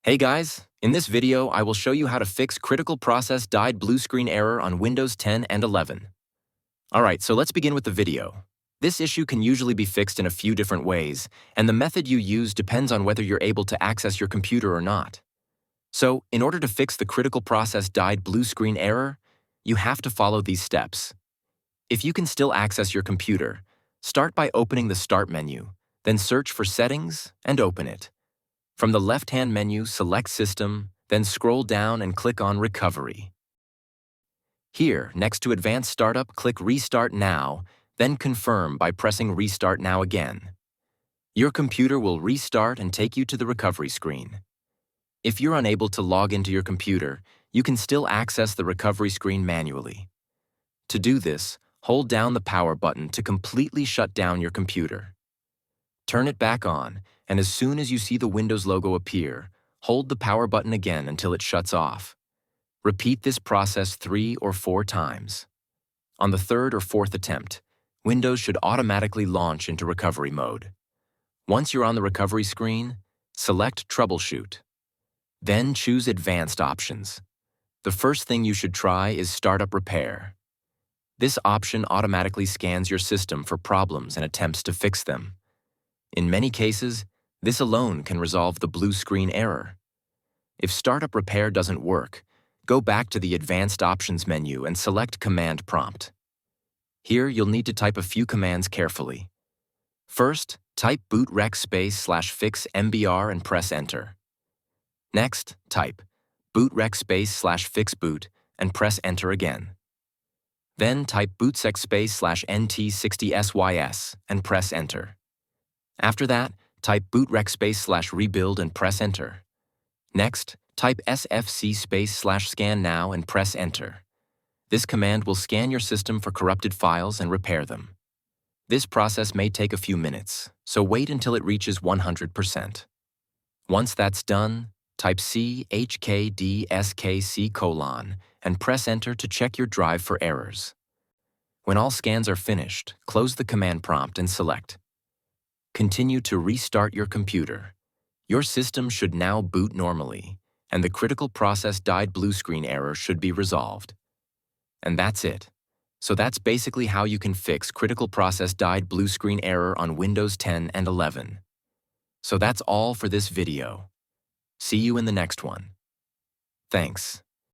Hey guys, in this video I will show you how to fix critical process died blue screen error on Windows 10 and 11. Alright, so let's begin with the video. This issue can usually be fixed in a few different ways, and the method you use depends on whether you're able to access your computer or not. So, in order to fix the critical process died blue screen error, you have to follow these steps. If you can still access your computer, start by opening the Start menu, then search for Settings and open it. From the left-hand menu, select System, then scroll down and click on Recovery. Here, next to Advanced Startup, click Restart Now, then Confirm by pressing Restart Now again. Your computer will restart and take you to the recovery screen. If you're unable to log into your computer, you can still access the recovery screen manually. To do this, hold down the power button to completely shut down your computer. Turn it back on, and as soon as you see the Windows logo appear, hold the power button again until it shuts off. Repeat this process 3 or 4 times. On the 3rd or 4th attempt, Windows should automatically launch into recovery mode. Once you're on the recovery screen, select Troubleshoot. Then choose Advanced Options. The first thing you should try is Startup Repair. This option automatically scans your system for problems and attempts to fix them. In many cases, this alone can resolve the blue screen error. If Startup Repair doesn't work, go back to the Advanced Options menu and select Command Prompt. Here, you'll need to type a few commands carefully. First, type bootrec /fix mbr and press Enter. Next, type bootrec /fix boot and press Enter again. Then type bootsec /nt60sys and press Enter. After that, type bootrec /rebuild and press Enter. Next, type sfc /scan now and press Enter. This command will scan your system for corrupted files and repair them. This process may take a few minutes, so wait until it reaches 100%. Once that's done, type chkdskc : and press Enter to check your drive for errors. When all scans are finished, close the command prompt and select Continue to restart your computer. Your system should now boot normally, and the critical process died blue screen error should be resolved. And that's it. So that's basically how you can fix critical process died blue screen error on Windows 10 and 11. So that's all for this video. See you in the next one. Thanks.